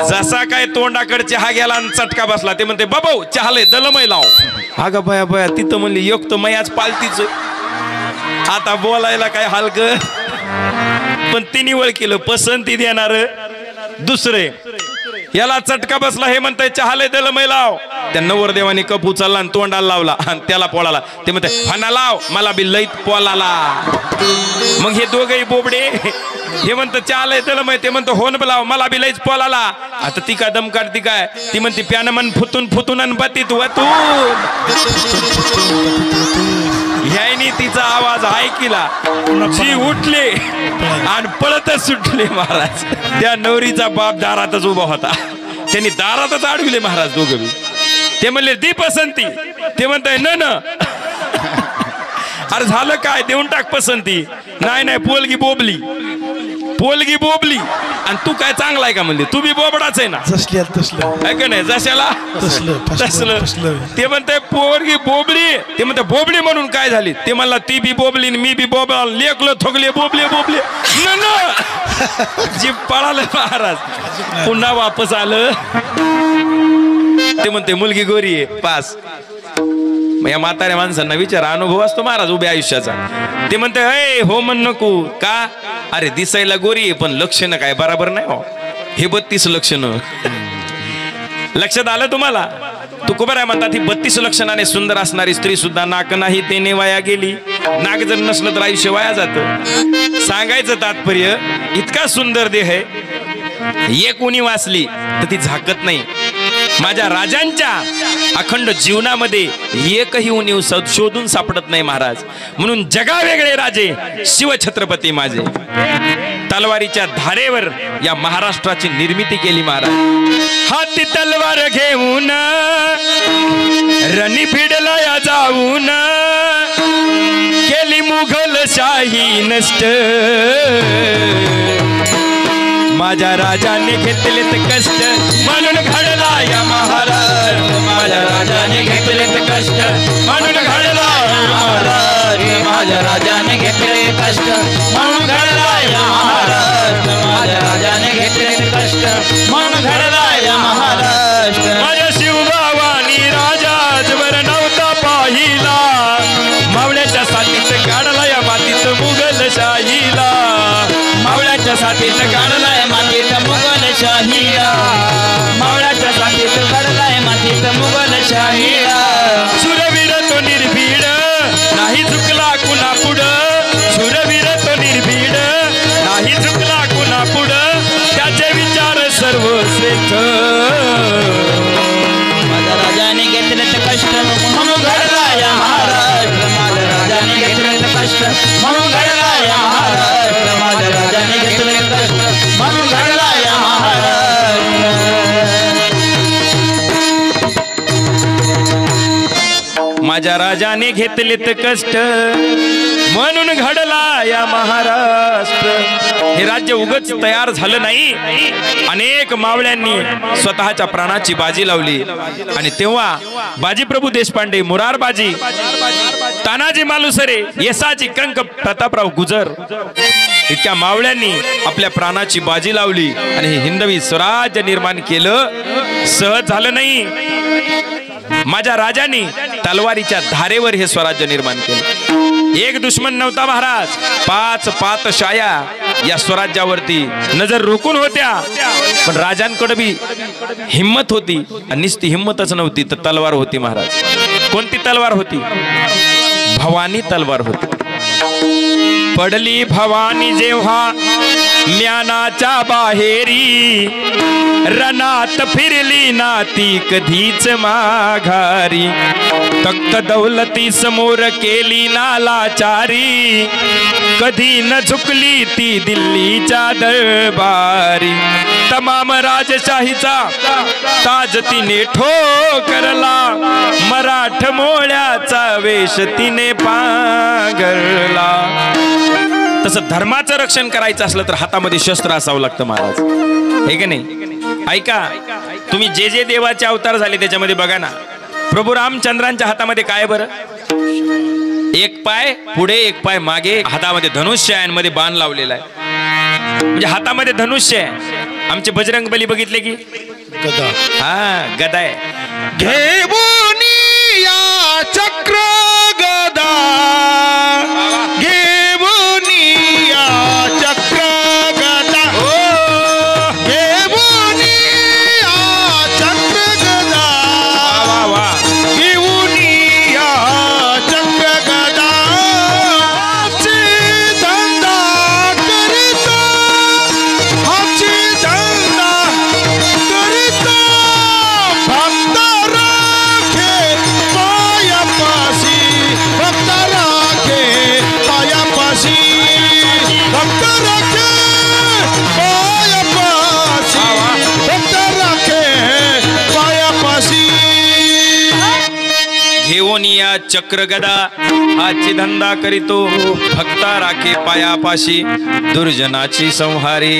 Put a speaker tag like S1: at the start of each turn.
S1: जसा काय तोंडाकडे चहा गेला आणि चटका बसला ते म्हणते बाबा चहाले दलमय लाव. अगं बया बया तिथं म्हणली योग तर मयाच पालतीच. आता बोलायला काय हलक पण तिने वळ केलं पसंती देणार दुसरे. याला चटका बसला हे म्हणताय चहाले दलमय लाव. त्या नवरदेवाने कप उचलला आणि तोंडाला लावला आणि त्याला पोळाला. ते म्हणते फणा लाव मला बी लईत पोलाला. मग हे दोघही बोबडे हे म्हणतं चहाले दलमय ते म्हणतो होन लाव मला बी लईच पोलाला. आता ती काय दम काढती काय ती म्हणते प्यानं मन फुतून फुतून आणि बतीत वतून. ह्यानी तिचा आवाज ऐकला जी उठले आणि पळतच सुटले महाराज. त्या नवरीचा बाप दारातच उभा होता. त्यांनी दारातच अडविले महाराज दोघं. ते म्हणले दी पसंती. ते म्हणताय न अरे झालं काय देऊन टाक पसंती. नाही नाही पोलगी बोबली पोलगी बोबली आणि तू काय चांगला आहे का म्हणले तू बी बोबडाच आहे ना आहे का नाही जशाला तसलं. ते म्हणते पोरगी बोबली. ते म्हणते बोबडी म्हणून काय झाली. ते म्हणला ती बी बोबली मी बी बोबला लेकलो थोकले बोबले बोबले जी पळालं महाराज. पुन्हा वापस आलं. ते म्हणते मुलगी गोरी आहे पास. या म्हाताऱ्या माणसांना विचार अनुभव असतो महाराज उभ्या आयुष्याचा. ते म्हणते अय हो म्हण नको का अरे दिसायला गोरी आहे पण लक्षण काय बरोबर नाही हो. हे 32 लक्षण लक्षात आलं तुम्हाला. तुकोबर आहे म्हणतात ही 32 लक्षणाने सुंदर असणारी स्त्री सुद्धा नाक नाही तेने वाया गेली. नाक जर नसलं तर आयुष्य वाया जातं. सांगायचं तात्पर्य इतका सुंदर देह आहे एक उणी वाचली तर ती झाकत नाही. माझ्या राजांच्या अखंड जीवनामध्ये एकही उणीव शोधून सापडत नाही महाराज. म्हणून जगावेगळे राजे शिवछत्रपती माझे. तलवारीच्या धारेवर या महाराष्ट्राची निर्मिती केली महाराज. हाती तलवार घेऊन रणी भिडला या जाऊन केली मुघलशाही नष्ट. माझ्या राजाने घेतलेत कष्ट म्हणून घडला या महाराज. माझ्या राजाने घेतलेत कष्ट म्हणून घडला या महाराज. माझ्या राजाने घेतले कष्ट म्हणून घडला या महाराज. माझ्या राजाने घेतले कष्ट म्हणून घडला या महाराज. माझ्या शिवभावानी राजा आजवर नव्हता पाहिला. मावळ्याच्या साथीत काढला या मातीत मुघलशाहीला. मावळ्याच्या साथीत काढलाय मातीत मुघलशाहीला. मावळ्याच्या साथीत काढलाय मातीत मुघलशाहीला. शूरवीर तो निर्भीड नाही झुकला कुणा पुढं. शूरवीर तो निर्भीड नाही झुकला कुणा पुढं. त्याचे विचार सर्वश्रेष्ठ. माझ्या राजाने घेतलेत कष्ट म्हणून घडला या महाराज. माझ्या राजाने घेतलेत कष्ट म्हणून घडला या महाराज. माझ्या राजाने घेतलेत कष्ट म्हणून घडला या महाराज. माझ्या राजाने घेतलेत कष्ट म्हणून घडला या महाराष्ट्र. हे राज्य उगाच तयार झालं नाही. अनेक मावळ्यांनी स्वतःच्या प्राणाची बाजी लावली. आणि तेव्हा बाजीप्रभू देशपांडे मुरारबाजी तानाजी मालुसरे येसाजी कंक प्रतापराव गुजर इतक्या मावळ्यांनी आपल्या प्राणाची बाजी लावली आणि हे हिंदवी स्वराज्य निर्माण केलं. सहज झालं नाही. माझ्या राजाने तलवारीच्या धारेवर हे स्वराज्य निर्माण केलं. एक दुश्मन नव्हता महाराज. 5 पातशाया या स्वराज्यावरती नजर रोखून होत्या. पण राजांकडे बी हिम्मत होती. आणि नुसती हिम्मतच नव्हती तर तलवार होती महाराज. कोणती तलवार होती. भवानी तलवार होती. पडली भवानी जेव्हा म्यानाच्या बाहेरी. रणात फिरली ना ती कधीच माघारी. तख्त दौलती समोर केली नालाचारी. कधी न झुकली ती दिल्लीच्या दरबारी. तमाम राजशाहीचा ताज तिने ठोकरला. मराठ मोळ्याचा वेश तिने पांघरला. तसं धर्माचं रक्षण करायचं असलं तर हातामध्ये शस्त्र असावं लागतं महाराज. हे की नाही. ऐका तुम्ही जे जे देवाचे अवतार झाले त्याच्यामध्ये बघा ना. प्रभू रामचंद्रांच्या हातामध्ये काय बरं. एक पाय पुढे एक पाय मागे. हातामध्ये धनुष्य आहे आणि मध्ये बाण लावलेला आहे. म्हणजे हातामध्ये धनुष्य आहे आमचे बजरंग बली बघितले की
S2: गदा
S1: हा गदा आहे.
S2: घेऊन या चक्र गदा घेऊन या चक्र गदा घेऊन या चक्र गदा
S1: वा वा
S2: घेऊन या चक्र गदा हाची धंदा करीता हाची धंदा करीता भक्त राखे पायापाशी भक्त राखे पायापाशी भक्त राखे पायापाशी भक्त राखे पायापाशी
S1: घेऊन या चक्र गदा हाची धंदा करीतो भक्ता राखे पायापाशी दुर्जनाची संहारी